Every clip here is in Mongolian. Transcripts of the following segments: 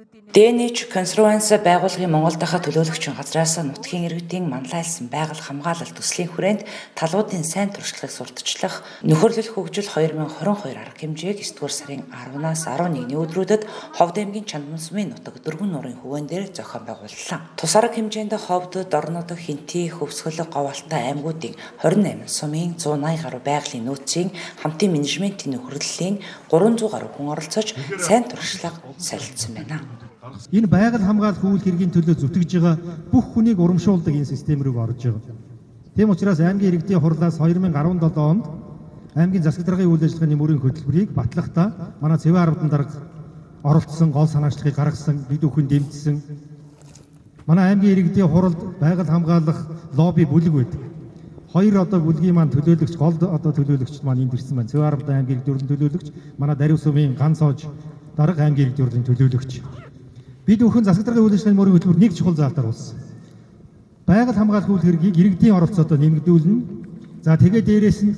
ДНХ консерванс байгууллагын Монгол дахад төлөөлөгчийн газраас нутгийн иргэдийн манлайлсан байгаль хамгаалалт төслийн хүрээнд талуудын сайн туршлагыг сурталчлах нөхөрлөл хөгжил 2022 арга хэмжээг 9-р сарын 10-наас 11-ний өдрүүдэд Ховд аймгийн Чандман сумын нутаг Дөрвөн нуурын хөвөн дээр зохион байгууллаа. Тус арга хэмжээнд Ховд, Дорнод, Хинти, Хөвсгөл, Говьалтай аймагуудын 28 сумын 180 гаруй байгалийн нөөцийн хамтын менежментийн нөхөрлөлийн 300 гаруй хүн оролцож сайн туршлага солилцсон байна. Энэ байгаль хамгаалах үйл хэргийн төлөө зүтгэж байгаа бүх хүнийг урамшуулдаг энэ систем рүү орж байгаа. Тийм учраас аймгийн иргэдийн хурлаас 2017 онд аймгийн засаг даргын үйл ажиллагааны мөрийн хөтөлбөрийг батлахдаа манай Цэвэн Арвдан дарга оролцсон, гол санаачлагыг гаргасан, бид бүхэн дэмжсэн. Манай аймгийн иргэдийн хуралд байгаль хамгаалах лобби бүлэг байдаг. Хоёр бүлгийн маань төлөөлөгч, гол төлөөлөгчд маань энд ирсэн байна. Цэвэн Арвдан аймгийн дөрвөн төлөөлөгч, манай Даруй сумын ганц ож дарга аймгийн иргэдийн төлөөлөгч. Бид бүхэн засаг даргын үйл ажиллагааны мөрийн хөтөлбөр нэг чухал заалтаар болсон. Байгаль хамгаалах үйл хэргийг иргэдийн оролцоотоо нэмэгдүүлнэ. За тэгээд дээрэс нь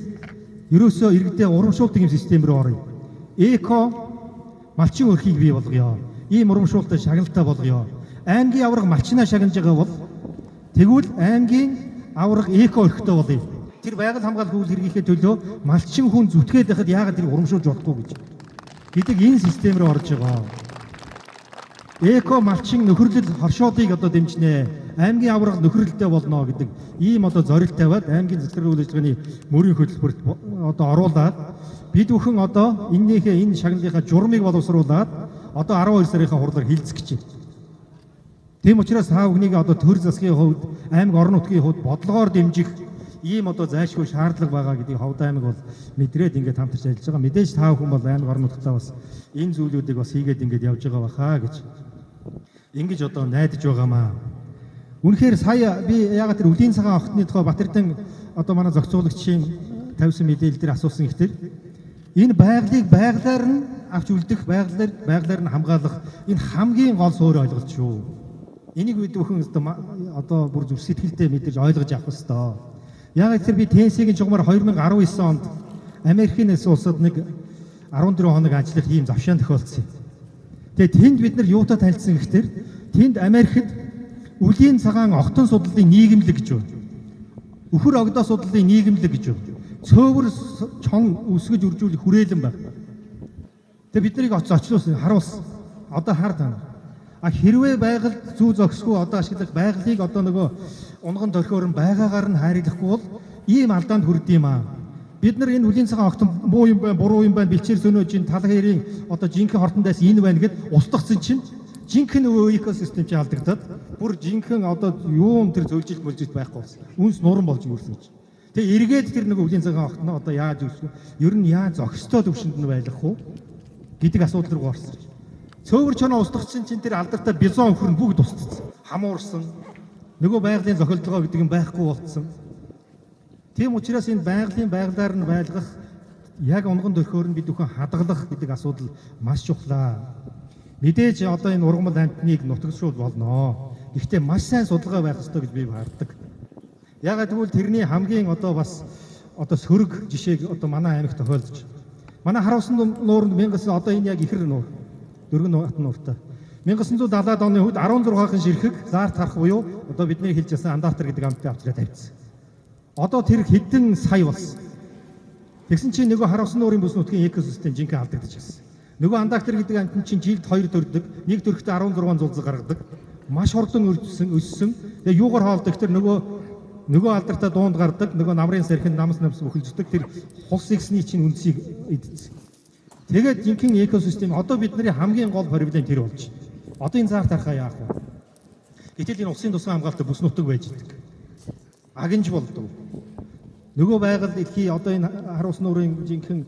ерөөсөө иргэдэд урамшуулдаг юм систем рүү оръё. Эко малчин өрхийг бий болгоё. Ийм урамшуултад шагналтай болгоё. Аймгийн аварга малчнаа шагнаж байгаа бол тэгвэл аймгийн аварга эко өрхтэй болъё. Тэр байгаль хамгаалах үйл хэргийнхээ төлөө малчин хүн зүтгээд байхад яагаад тэрийг урамшуулж болохгүй гэдэг энэ систем рүү орж байгаа. Эко малчин нөхөрлөл хоршоодыг дэмжнэ. Аймгийн аварга нөхөрлөлтэй болно гэдэг ийм зорилт тавиад аймгийн засаг даргын үйл ажиллагааны мөрийн хөтөлбөрт оруулаад бид бүхэн энэнийхээ энэ шагналынхаа журмыг боловсруулад 12 сарынхаа хурлаар хилцэх гэж байна. Тийм учраас та бүхнийг төр засгийн хувьд аймаг орон нутгийн хувьд бодлогоор дэмжих ийм зайлшгүй шаардлага байгаа гэдгийг Ховд аймаг бол мэдрээд ингээд хамтарч ажиллаж байгаа. Мэдээж та бүхэн бол аймаг орон нутгатаа бас энэ зүйлүүдийг бас хийгээд ингээд явж байгаа бахаа гэж ингэж найдаж байгаамаа. Үнэхээр сая би ягаад тэр үлийн цагаан охтны тухай Батэрдэн манай зохицуулагчийн тавьсан мэдээлэл дээр асуусан ихтэй энэ байгалыг байгалаар нь авч үлдэх, байгалаар нь хамгаалах энэ хамгийн гол суурь ойлголт шүү. Энийг бид бүхэн бүр зүр сэтгэлдээ мэдээж ойлгож авах ёстой. Ягаад тэр би ТЭС-ийн жигмаар 2019 онд Америкийн нэгдсэн улсад нэг 14 хоног ажиллах ийм завшаан тохиолдсон. Тэгээд тэнд бид нар юутай танилцсан гэхээр тэнд Америкт үлийн цагаан охтон судлалын нийгэмлэг гэж байна. Үхэр огдоо судлалын нийгэмлэг гэж байна. Цөөвөр чон үсгэж үржүүлэх хүрээлэн байна. Тэгээд бид нарыг очлуулсан, харуулсан. Хар тань. Хэрвээ байгаль зүү зохисгүй ашиглах байгалыг унган төрхөөр нь байгаагаар нь хайрлахгүй бол ийм алдаанд хүрдэм аа. Бид нар энэ үлийн цагаан огтон муу юм байна, буруу юм байна, бэлчээр сөнөөж тал хэрийн жинхэнэ хортондоос энэ байна гэд устгацсан чинь жинхэнэ экосистем чи алдагдаад бүр жинхэнэ юун тэр зөвлөж мөлжиж байхгүй болсон. Үнс нуран болж үүрсэн чинь. Тэгээ эргээд тэр үлийн цагаан огтноо яаж үүсвэ? Ер нь яаж зохистой төвшөнд нь байх уу гэдэг асуудал руу орсон. Цөөвөр чоноо устгацсан чинь тэр алдартай бизон өхөр нь бүгд устцсан. Хамуурсан. Нөгөө байгалийн зохиолдлогоо гэдэг нь байхгүй болцсон. Тийм учраас энэ байгалаар нь байлгах яг унган төрхөөр нь бид бүхэн хадгалах гэдэг асуудал маш чухлаа. Мэдээж энэ ургамал амтныг нутагшуул болно. Гэхдээ маш сайн судалгаа байх ёстой гэж би харддаг. Ягаад гэвэл тэрний хамгийн бас сөрөг жишээг манай аймагт тохиолдож. Манай Харуулсан нууранд 1000 энэ яг ихэр нуур. Дөрвөн нууртай. 1970-аад оны үед 16хан ширхэг заарт харах буюу бидний хэлж байсан андатар гэдэг амттай авчраа тавьчихсан. Тэр хэдэн сая болсон. Тэгсэн чинь нөгөө Харуулсан нуурын бүс нутгийн экосистем жинхэнэ алдагдаж байсан. Нөгөө андактер гэдэг амтэн чинь жилд 2 төрдөг, нэг төрхтөө 16 зулцэг гаргадаг. Маш хурдан өссөн. Тэгээ юугаар хоолдог тэр нөгөө алдартаа дуунд гардаг, нөгөө намрын сархинд намс бүхэлждэг тэр хус ихсний чинь үндсийг идсэн. Тэгээд жинхэнэ экосистем бидний хамгийн гол проблем тэр болж байна. Энэ заарт харахаа яах вэ? Гэтэл энэ усын тусгай хамгаалалтад бүс нутаг байж идэг. Агинж болдог. Нөгөө байгаль дэлхий энэ Харуулсан нуурын жинхэнэ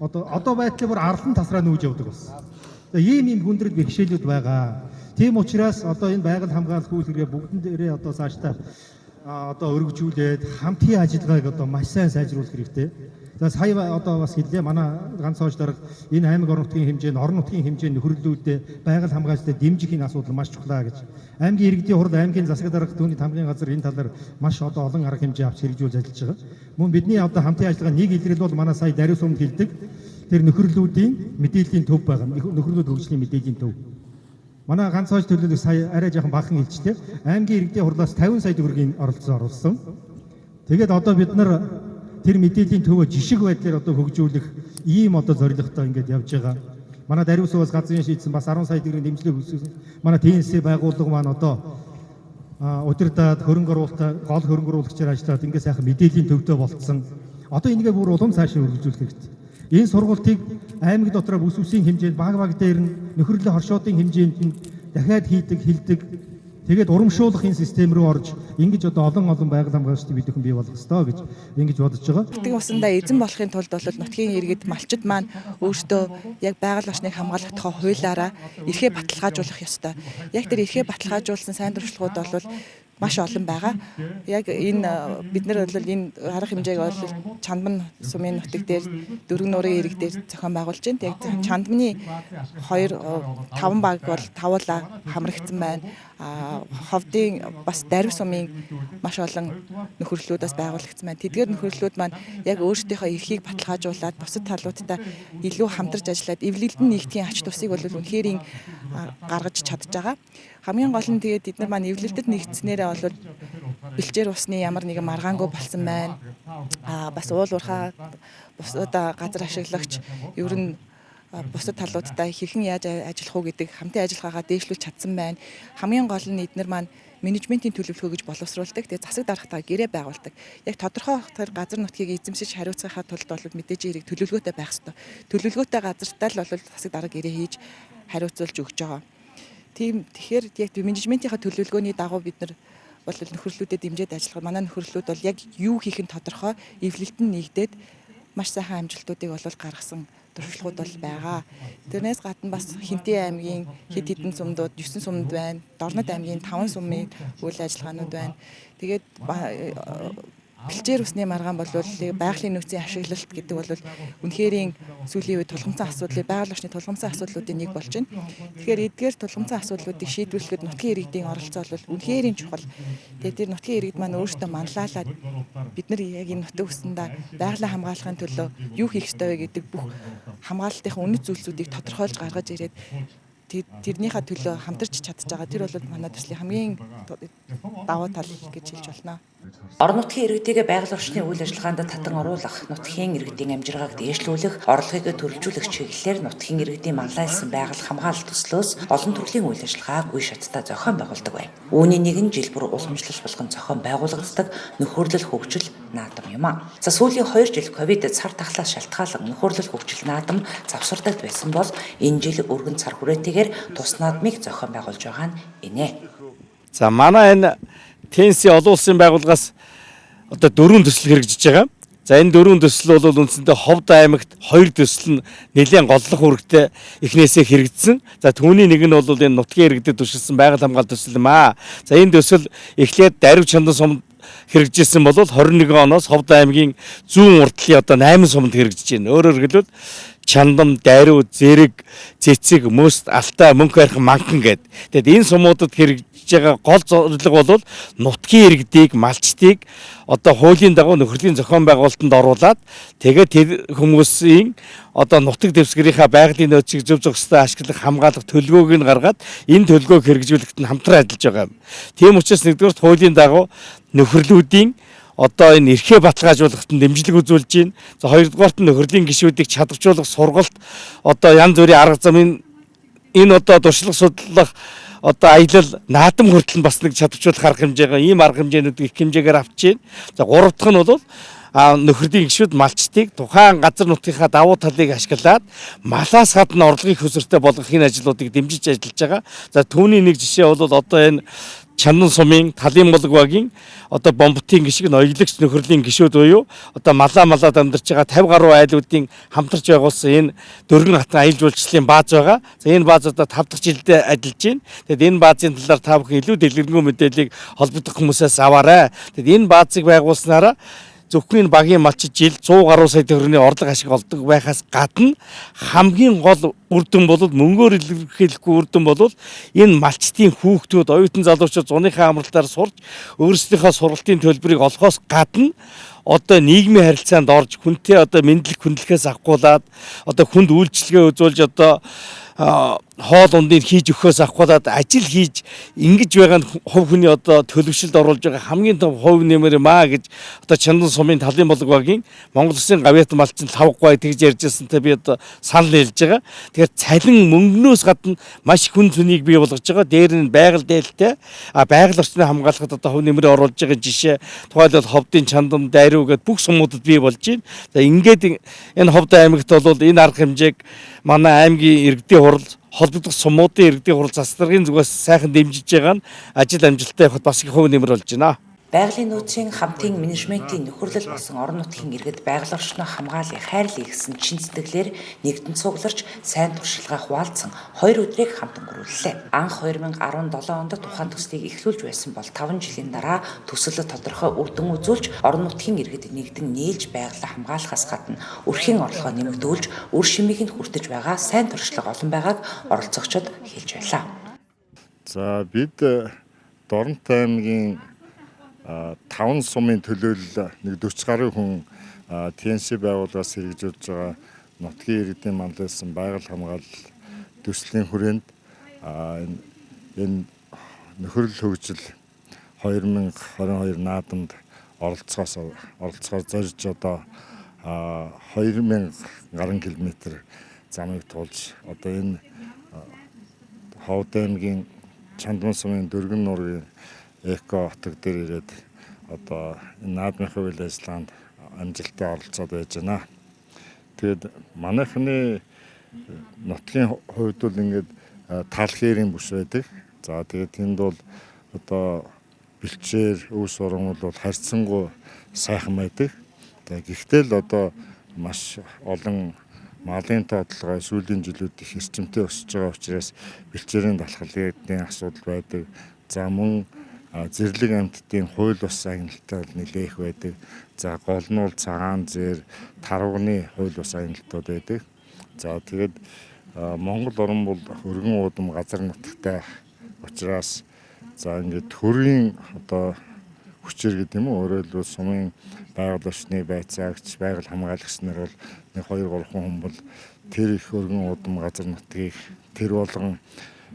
байдлаар бүр арлан тасраа нүүж явдаг болсон. Ийм хүндрэл бэрхшээлүүд байгаа. Тийм учраас энэ байгаль хамгаалах үйл хэргээ бүгдэн дээрээ цаашдаа өргөжүүлээд хамтын ажиллагааг маш сайн сайжруулах хэрэгтэй. За сая бас хэллээ манай ганц хойш дарга энэ аймаг орон нутгийн хэмжээнд орон нутгийн хэмжээнд нөхөрлөлтөд байгаль хамгаалалтад дэмжих энэ асуудал маш чухлаа гэж. Аймгийн иргэдийн хурал аймгийн засаг дарга түүний хамгийн газар энэ талаар маш олон арга хэмжээ авч хэрэгжүүлж ажиллаж байгаа. Мөн бидний хамтын ажиллагаа нэг илрэл бол манай сая Даруй сумд хэлдэг тэр нөхөрлөлтийн мэдээллийн төв байгаа. Нөхөрлөлт хөгжлийн мэдээллийн төв. Манай ганц хойш төлөвлөлт сая арай жоохон бахан хэлжтэй. Аймгийн иргэдийн хурлаас 50 сая төгрөгийн оролцоо оруулсан. Тэгээд одоо бид нар тэр мэдээллийн төвөө жишг байдлаар одоо хөгжүүлэх ийм одоо зорилготой ингээд явж байгаа. Манай Дариу суваас газрын шийдсэн бас 10 сая төгрөгийн дэмжлэг өгсөн. Манай ТНС байгууллага маань одоо удирдаад хөрөнгө оруулалт гол хөрөнгө оруулагчаар ажиллаад ингээд сайхан мэдээллийн төвтэй болцсон. Одоо энэгээ бүр улам цаашаа өргөжүүлэх хэрэгтэй. Энэ сургалтыг аймаг дотроо бүс үсгийн хэмжээнд баг дээр нь нөхөрлөлийн хоршоодын хэмжээнд нь дахиад хийдэг, хилдэг. Тэгээд урамшуулах энэ систем рүү орж ингэж одоо олон байгаль хамгаалагчдыг бид бүхэн бий болгох ёстой гэж ингэж бодож байгаа. Нутгийн усандаа эзэн болохын тулд бол нутгийн иргэд малчид маань өөртөө яг байгаль орчныг хамгаалах тухай хуулиараа эрхээ баталгаажуулах ёстой. Яг тэр эрхээ баталгаажуулсан сайн туршлагууд бол маш олон байгаа. Яг энэ бид нар бол энэ арга хэмжээг бол Чандман сумын нутаг дээр Дөрвөн нуурын ирэг дээр зохион байгуулж байна. Яг Чандманы 5 баг бол тавуулаа хамрагдсан байна. Ховдын бас Дарив сумын маш олон нөхөрлөлүүдээс байгуулагдсан байна. Тэдгээр нөхөрлөлүүд маань яг өөрсдийнхөө эрхийг баталгаажуулаад бусад талуудтай илүү хамтарч ажиллаад эвлэлдэн нэгтгэхийн ач тусыг бол үнэхээр гаргаж чадж байгаа. Хамгийн гол нь тэгээд бид нар маань эвлэлдэд нэгдснээрээ бол бэлчээр усны ямар нэгэн маргаангүй болсон байна. Бас уул уурхай бусад газар ашиглагч ер нь бусад талуудтай хэрхэн яаж ажиллах уу гэдэг хамтын ажиллагаагаа дээшлүүлж чадсан байна. Хамгийн гол нь эдгээр маань менежментийн төлөвлөгөө гэж боловсруулдаг. Тэгээд засаг даргатаа гэрээ байгуулдаг. Яг тодорхой тэр газар нутгийг эзэмшиж хариуцахаа тулд бол мэдээж хэрэг төлөвлөгөөтэй байх ёстой. Төлөвлөгөөтэй газартаа л бол засаг дарга гэрээ хийж хариуцуулж өгч байгаа. Тэгэхээр яг менежментийнхаа төлөвлөгөөний дагуу бид нар бол нөхөрлөлтөд дэмжиж ажиллах. Манай нөхөрлөлүүд бол яг юу хийх нь тодорхой, эвлэлтэн нэгдээд маш сайхан амжилтуудыг бол гаргасан туршлагууд бол байгаа. Тэрнээс гадна бас Хинтээ аймгийн хэд хэдэн сумдууд 9 сумд байна. Дорнод аймгийн 5 сумын үйл ажиллагаанууд байна. Тэгээд бэлчээр усны маргаан бол байгалийн нөөцийн ашиглалт гэдэг бол үнэхээр сүүлийн үед тулгамцсан асуудлыг байгаль орчны тулгамцсан асуудлуудын нэг болж байна. Тэгэхээр эдгээр тулгамцсан асуудлуудыг шийдвэрлэхэд нутгийн иргэдийн оролцоо бол үнэхээр чухал. Тэгээд тэр нутгийн иргэд маань өөрсдөө манлайлаад бид нар яг энэ нутгийн усандаа байгалаа хамгаалахын төлөө юу хийх ёстой вэ гэдэг бүх хамгаалалтынхаа үнэт зүйлсүүдийг тодорхойлж гаргаж ирээд тэрнийхээ төлөө хамтарч чадж байгаа. Тэр бол манай төслийн хамгийн давуу тал гэж хэлж болно. Орон нутгийн иргэдийг байгаль орчны үйл ажиллагаанд татан оруулах, нутгийн иргэдийн амжиргааг дээшлүүлэх, орлогыг төрөлжүүлэх чиглэлээр нутгийн иргэдийн манлайлсан байгаль хамгаалалт төслөөс олон төрлийн үйл ажиллагааг үе шаттай зохион байгуулдаг байна. Үүний нэг нь жил бүр уламжлалт болгон зохион байгуулагддаг нөхөрлөл хөгжил наадам юм а. За сүүлийн 2 жил ковид цар тахлаас шалтгаалan нөхөрлөл хөгжил наадам завсардагд байсан бол энэ жил өргөн цар хүрээтэйгээр тус наадмыг зохион байгуулж байгаа нь инэ. За манай энэ ТНС олон улсын байгууллагаас одоо 4 төсөл хэрэгжиж байгаа. За энэ 4 төсөл бол үндсэндээ Ховд аймагт 2 төсөл нь нэлээд голлох үүрэгтэй эхнээсээ хэрэгжсэн. За түүний нэг нь бол энэ нутгийн иргэдэд туршилсан байгаль хамгаалалт төсөл юм аа. За энэ төсөл эхлээд Дарив Чандан сумд хэрэгжижсэн бол 21 оноос Ховд аймгийн зүүн уртлын одоо 8 сумд хэрэгжиж байна. Өөрөөр хэлбэл Чандам, Дарив, Зэрэг, Цэцэг, Мөст, Алтай, Мөнх архин, Манхан гэд. Тэгэд энэ сумуудад хэрэгжиж байгаа гол зорилго бол нутгийн иргэдийг, малчдыг одоо хуулийн дагуу нөхөрлийн зохион байгуулалтанд оруулаад тэгээд тэр хүмүүсийн одоо нутаг дэвсгэрийнхаа байгалийн нөөцийг зөв зөвхөстэй ашиглах хамгаалах төлөвлөгөөг нь гаргаад энэ төлөвлөгөөг хэрэгжүүлэхэд нь хамтран ажиллаж байгаа юм. Тийм учраас нэгдүгээр хуулийн дагуу нөхөрлүүдийн одоо энэ эрхээ баталгаажуулахад нь дэмжлэг үзүүлж байна. За хоёрдугаарт нь нөхөрлийн гишүүдийг чадваржуулах сургалт одоо янз бүрийн арга замын энэ одоо туршлага судлах одоо аялал наадам хүртэл нь бас нэг чадваржуулах арга хэмжээгээ ийм арга хэмжээнүүд их хэмжээгээр авч байна. За гурав дахь нь бол нөхөрлийн гишүүд малчдыг тухайн газар нутгийнхаа давуу талыг ашиглаад малаас гадна орлогыг хөсөртэй болгохын ажлуудыг дэмжиж ажиллаж байгаа. За түүний нэг жишээ бол одоо энэ Чандан сумын Талын болог багийн одоо бомбтын гişиг ноёлогч нөхөрлийн гişүүд буюу одоо малаад амьдарч байгаа 50 гаруй айлуудын хамтарч байгуулсан энэ дөрвөн хатан аялал жуулчлалын бааз байгаа. За энэ бааз одоо 5 дахь жилдээ ажиллаж байна. Тэгэд энэ баазын талаар та бүхэн илүү дэлгэрэнгүй мэдээллийг холбогдох хүмүүсээс аваарай. Тэгэд энэ баазыг байгуулснараа зөвхөн багийн малчид жил 100 гаруй сая төгрөгийн орлого ашиг олдог байхаас гадна хамгийн гол үр дүн бол мөнгөөр илэрхийлэхгүй үр дүн бол энэ малчдын хүүхдүүд оюутан залуучууд зуныхаа амралтаар сурч өөрсдийнхөө сургалтын төлбөрийг олохоос гадна одоо нийгмийн харилцаанд орж хүнтэй одоо мэдлэг хүндлэхээс ахгуулаад одоо хүнд үйлчлэгээ үзүүлж одоо хоол ундыг хийж өгөхөөс ахгуулаад ажил хийж ингэж байгаа нь хувь хүний одоо төлөвшөлд оруулж байгаа хамгийн том хувь нэмэр маа гэж одоо Чандан сумын талын болог багийн Монгол Улсын гавьяат малчин 5 гуай тэгж ярьж байсантай би одоо санал хэлж байгаа. Тэгэхээр цалин мөнгнөөс гадна маш их хүн цөнийг бий болгож байгаа. Дээр нь байгаль дээлтэй байгаль орчныг хамгаалахад одоо хувь нэмрээ оруулж байгаа жишээ тухайлбал Ховдын Чандам, Дайруу гэдэг бүх сумуудад бий болж байна. За ингээд энэ Ховд аймагт бол энэ арга хэмжээг манай аймгийн иргэдийн хурал холбогдох сумуудын иргэдийн хурал засваргын зүгээс сайхан дэмжиж байгаа нь ажил амжилттай явахад бас их хувь нэмэр болж байна. Байгалийн нөөцийн хамтын менежментийн нөхөрлөл болсон орон нутгийн иргэд байгаль орчноо хамгааллыг хайрлая гэсэн чин сэтгэлээр нэгдэн цугларч сайн туршилгаа хуваалцсан 2 өдрийг хамт өнгөрүүллээ. Анх 2017 онд тухайн төслийг эхлүүлж байсан бол 5 жилийн дараа төсөлд тодорхой үр дүн үзүүлж орон нутгийн иргэд нэгдэн нээлж байгалаа хамгаалахаас гадна өрхийн орлогоо нэмэгдүүлж үр шимийг нь хүртэж байгаа сайн туршлага олон байгааг оролцогчид хэлж байлаа. За бид Дорнот аймгийн 5 сумын төлөөлөл нэг 40 гаруй хүн TNC байгууллагаас хэрэгжүүлж байгаа нутгийн иргэдийн манлайлсан байгаль хамгаалал төслийн хүрээнд энэ нөхөрлөл хөгжил 2022 наадамд оролцохоор зорж одоо 2000 гаруй километр замыг туулж одоо энэ Ховд аймгийн Чандман сумын Дөргөн нургийн эко хотог дээр ирээд одоо энэ наадмынхаа үйл ажиллагаанд амжилттай оролцоод байж байна. Тэгээд манайхны нутгийн хувьд бол ингээд тал хээрийн бүс байдаг. За тэгээд тэнд бол одоо бэлчээр өвс уран бол харьцангуй сайхан байдаг. Тэгээд гэхдээ л одоо маш олон малын тоотлогоо сүүлийн жилүүд их эрчимтэй өсөж байгаа учраас бэлчээрийн далхлын асуудал байдаг. За мөн зэрлэг амьтдын хууль бус агналтай бол нэлээх байдаг. За гол нь бол цагаан зэр, тарвагны хууль бус агналтууд байдаг. За тэгээд Монгол орн бол өргөн уудам газар нутагтай учраас за ингээд төрийн одоо хүчээр гэдэг юм уу, өөрөөр хэлбэл сумын байгаль орчны байцаагч, байгаль хамгаалагч нар бол 1-2-3 хүн бол тэр их өргөн уудам газар нутгийг тэр болгон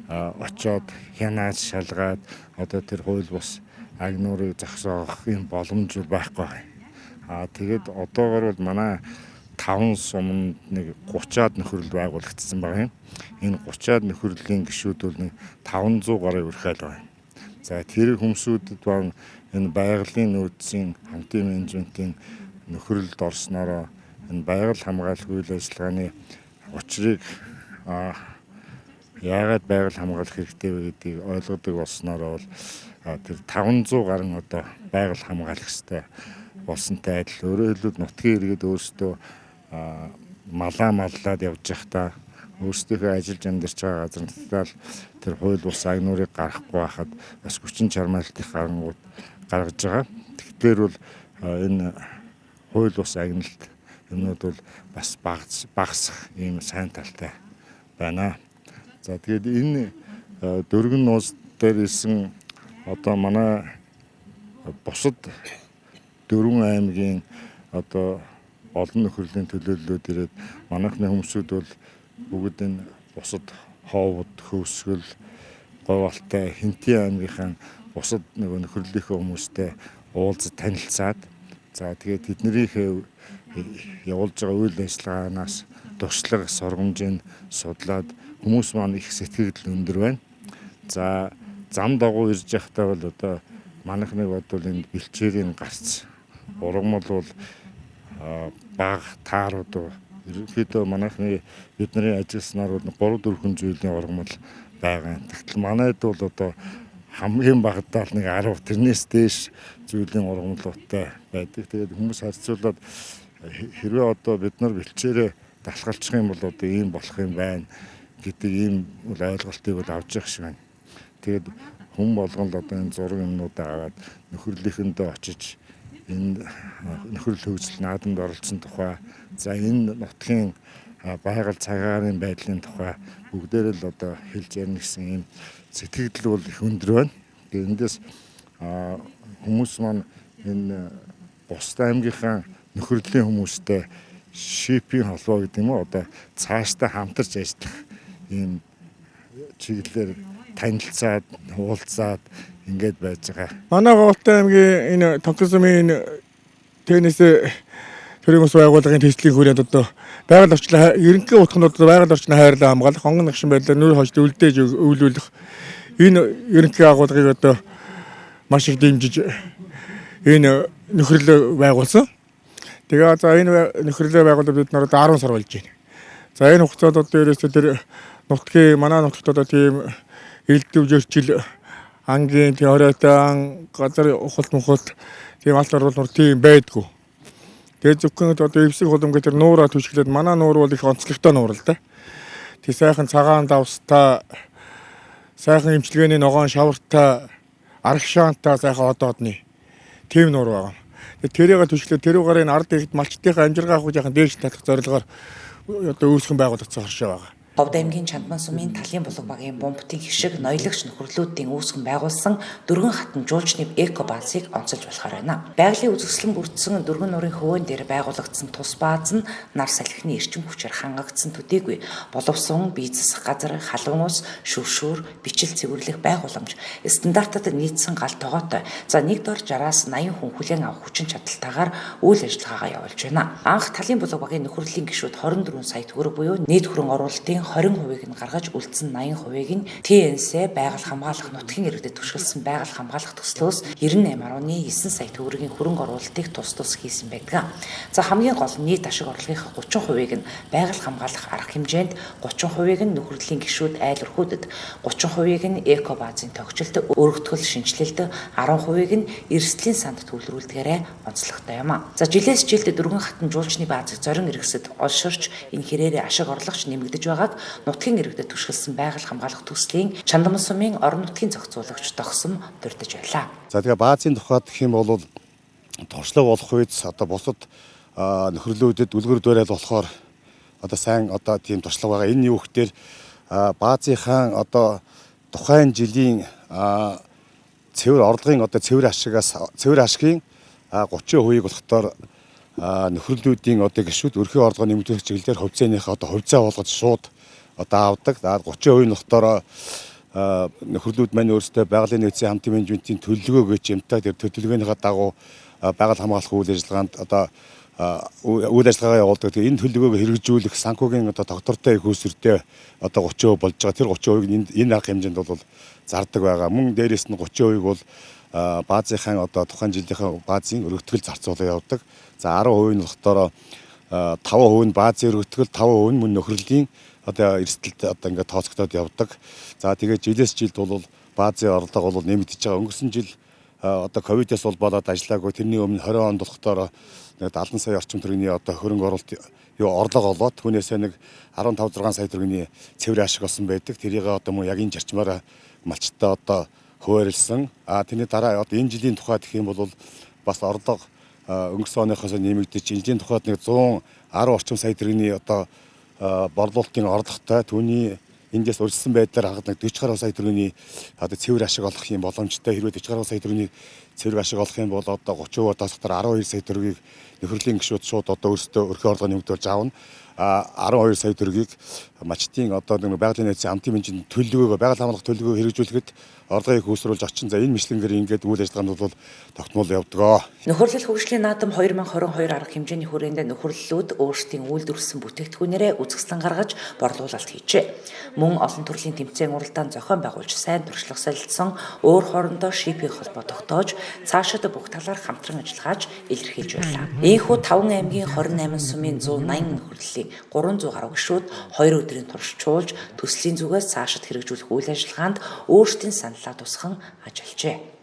очоод хянааж шалгаад одоо тэр хууль бус агнуурыг зогсоох юм боломж байхгүй. Тэгээд одоогор бол манай 5 суманд нэг 30-аад нөхөрлөл байгуулагдсан байна. Энэ 30-аад нөхөрлөлийн гишүүд бол нэг 500 гаруй өрхөөл байна. За тэр хүмүүсүүдэд баг энэ байгалийн нөөцийн хамтын менежментийн нөхөрлөлд орснороо энэ байгаль хамгаалах үйл ажиллагааны учрыг яагаад байгаль хамгаалах хэрэгтэй вэ гэдгийг ойлгодог болсноор бол тэр 500 гаруй одоо байгаль хамгаалах хэрэгтэй болсонтой адил. Өөрөөр хэлбэл нутгийн иргэд өөрсдөө маллаад явж байхдаа өөрсдийнхөө ажиллаж амьдарч байгаа газар нутгаар тэр хууль бус агнуурыг гаргахгүй байхад бас хүчин чармайлтын гарангууд гаргаж байгаа. Тэгэхээр бол энэ хууль бус агналт юмнууд бол бас багасах ийм сайн талтай байна. За тэгээд энэ Дөргөн нууц дээр исэн одоо манай бусад 4 аймгийн одоо олон нөхөрлөлийн төлөөллүүд ирээд манайхны хүмүүсүүд бол бүгд энэ бусад хоовод, хөвсгөл, говьалтай, Хинтээ аймгийнхаа бусад нөгөө нөхөрлөлийнхөө хүмүүстэй уулзаж танилцаад за тэгээд тэднэрийнхээ явуулж байгаа үйл ажиллагаанаас туршлага сургамжийг судлаад хүмүүс маань их сэтгэл өндөр байна. За зам дагуу ирж явахдаа бол одоо манайхныг бодвол энэ бэлчээрийн гарц ургамал бол баг таарууд ерөнхийдөө манайхны бидний ажилласнаар бол 3-4 зүйлийн ургамал байгаа. Тэгтэл манайд бол одоо хамгийн багадаа нэг 10 тэрнээс дээш зүйлийн ургамлуудтай байдаг. Тэгээд хүмүүс харьцуулаад хэрвээ одоо бид нар бэлчээрээ далхалчих юм бол одоо ийм болох юм байна гэдэг ийм ойлголтыг бол авч явах шиг байна. Тэгээд хүн болгон л одоо энэ зураг юмнуудаа аваад нөхөрлөлийнхөндөө очиж энэ нөхөрлөл хөгжил наадамд оролцсон тухай за энэ нутгийн байгаль цагаарын байдлын тухай бүгдээр л одоо хэлж ярих гэсэн ийм сэтгэл бол их өндөр байна. Тэгээд эндээс хүмүүс маань энэ бусад аймгийнхаа нөхөрлөлийн хүмүүстэй шипийн холбоо гэдэг юм уу одоо цаашдаа хамтарч ажиллах ийм чиглэлээр танилцаад, уулзаад ингээд байж байгаа. Манай Говьтай аймгийн энэ Тонксумын теннис төрийн ус байгууллагын төслийн хүрээнд одоо байгаль орчны ерөнхий утганд байгаль орчны хайрлаа хамгаалах, хонгон нагшин байдлаар нүүр хожид үлдээж өвлүүлэх энэ ерөнхий агуулгыг одоо маш их дэмжиж энэ нөхрөлөө байгуулсан. Тэгээ за энэ нөхрөлөө байгуулаад бид нар одоо 10 сар болж байна. За энэ хугацаанд одоо ерөөсөө тэр нутгийн манай нутагт одоо тийм элдв зөрчил ангийн теориотан газар ухалт мухалт тийм алт оруулмар тийм байдгүй. Тэгээ зөвхөн одоо эвсэг хулам гэдэг нуураа түшиглээд манай нуур бол их онцлогтой нуур л да. Тэг сайхан цагаан давстай сайхан эмчилгээний ногоон шавартай аргашаантай сайхан одоодны тийм нуур байгаа. Тэрийг түшиглээд тэрүүгээр энэ ард иргэд малчтынхаа амжиргаа авах яхан дээш татах зорилгоор одоо үүсгэн байгуулагдсан хоршоо байгаа. Говьд аймгийн Чандман сумын Талын булаг багийн бомбтын хишиг ноёлогч нөхөрлүүдийн үүсгэн байгуулсан дөрвөн хатан жуулчны эко баазыг онцолж болохоор байна. Байгалийн үзэсгэлэн бүрдсэн дөрвөн нуурын хөвөн дээр байгуулагдсан тус бааз нь нар салхины эрчим хүчээр хангагдсан төдийгүй боловсон, бие засах газар, халуун ус, шүршүүр, бичил цэвэрлэх байгууламж стандартад нийцсэн гал тогоотой. За нэг дор 60-аас 80 хүн хүлээн авах хүчин чадалтайгаар үйл ажиллагаагаа явуулж байна. Анх Талын булаг багийн нөхөрлийн гишүүд 24 сая төгрөг буюу нийт хөрөнгө оруулалтын 20%-ийг нь гаргаж үлдсэн 80%-ийг нь ТНС байгаль хамгаалах нутгийн иргэдэд түшиглсэн байгаль хамгаалах төслөөс 98.9 сая төгрөгийн хөрөнгө оруулалтыг тус хийсэн байдаг. За хамгийн гол нь нийт ашиг орлогынхаа 30%-ийг нь байгаль хамгаалах арга хэмжээнд, 30%-ийг нь нөхрөлийн гишүүд айл өрхүүдэд, 30%-ийг нь эко баазын тогтчлолт, өргөтгөл шинжилэлд, 10%-ийг нь эрсдлийн санд төвлөрүүлдгээрээ онцлогтой юм. За жилээс жилд дөрвөн хатан жуулчны баазыг зорин иргэсэд олширч энэ хэрээр ашиг орлогч нэмэгдэж байгааг нутгийн иргэдэд түшиглсэн байгаль хамгаалах төслийн Чандман сумын орон нутгийн зохицуулагч Догсом дурдж байлаа. За тэгээ баазын тухайд гэх юм бол туршлага болох үед одоо бусад нөхрөлүүдэд үлгэр дуурайл болохоор одоо сайн одоо тийм туршлага байгаа. Энэ юу гэхээр баазынхаа одоо тухайн жилийн цэвэр орлогын одоо цэвэр ашигын 30%-ийг болохоор нөхрөлүүдийн одоо гишүүд өрхөө орлого нэмэгдүүлэх чиглэлээр хувьцааныхаа одоо хувьцаа болгож шууд одоо авдаг. 30% нь болохоор нөхрөлүүд маань өөрсдөө байгалийн нөөцийн хамтын менежментийн төлөвлөгөө гэж юмтай тэр төлөвлөгөөнийхөө дагуу байгаль хамгаалах үйл ажиллагаанд одоо үйл ажиллагаа явуулдаг. Энэ төлөвлөгөөг хэрэгжүүлэх санхүүгийн одоо доктортой их үүсвэртэй одоо 30% болж байгаа. Тэр 30%-ийг энэ арга хэмжээнд бол зардаг байгаа. Мөн дээрээс нь 30%-ийг бол баазынхаа одоо тухайн жилийнхаа баазын өргөтгөл зарцуулаад явдаг. За 10% нь болохоор 5% нь баазын өргөтгөл, 5% нь мөн нөхрөлийн одоо эрсдэлд одоо ингээд тооцогдоод явдаг. За тэгээд жилээс жилд бол баазын орлого бол нэмэгдэж байгаа. Өнгөрсөн жил одоо ковидээс бол болоод ажиллаагүй. Тэрний өмнө 20 онд болохоор 70 сая орчим төгрөгийн одоо хөрөнгө оруулалт орлого олоод түүнээсээ нэг 15-6 сая төгрөгийн цэвэр ашиг олсон байдаг. Тэрийг одоо мөн яг энэ зарчмаараа малчтай одоо хуваарлсан. Тэрний дараа одоо энэ жилийн тухайд гэх юм бол бас орлого өнгөрсөн оныхоос нэмэгдэж жилийн тухайд нэг 110 орчим сая төгрөгийн одоо борлуулалтын орлоготой түүний эндээс урьдчилсан байдлаар хагад нэг 40 гаруй сая төгрөгийн одоо цэвэр ашиг олох юм боломжтой. Хэрвээ 40 гаруй сая төгрөгийн цэвэр ашиг олох юм бол одоо 30% тасгатаар 12 сая төгрөгийг нөхрөлийн гишүүд шууд одоо өөрсдөө өрхөө орлого нэмэгдүүлж аавна. 12 сая төгрөгийг мачтын одоо нэг байгалийн нөөцийн хамтын менежмент төлөвлөгөөгөө байгаль хамгаалах төлөвлөгөө хэрэгжүүлэхэд орлогыг хөөсрүүлж очин. За энэ мэтлэнгээр ингээд үйл ажиллагаанд бол тогтмол явдаг. Нөхөрлөл хөгжлийн наадам 2022 арга хэмжээний хүрээнд нөхөрлөлүүд өөрсдийн үйлдвэрлэсэн бүтээгдэхүүнээрээ үзэсгэлэн гаргаж борлуулалт хийжээ. Мөн олон төрлийн тэмцээн уралдаан зохион байгуулж сайн туршлага солилцсон өөр хоорондоо шипинг холбоо тогтоож цаашид бүх талаар хамтран ажиллагааж илэрхийлж байлаа. Ийхүү 5 аймгийн 28 сумын 180 нөхөрлөлийн 300 гаруй гишүүд 2 өдрийн турш чуулж төслийн зүгээс цаашид хэрэгжүүлэх үйл ажиллагаанд өөрсдийн саналаа тусган ажиллажээ.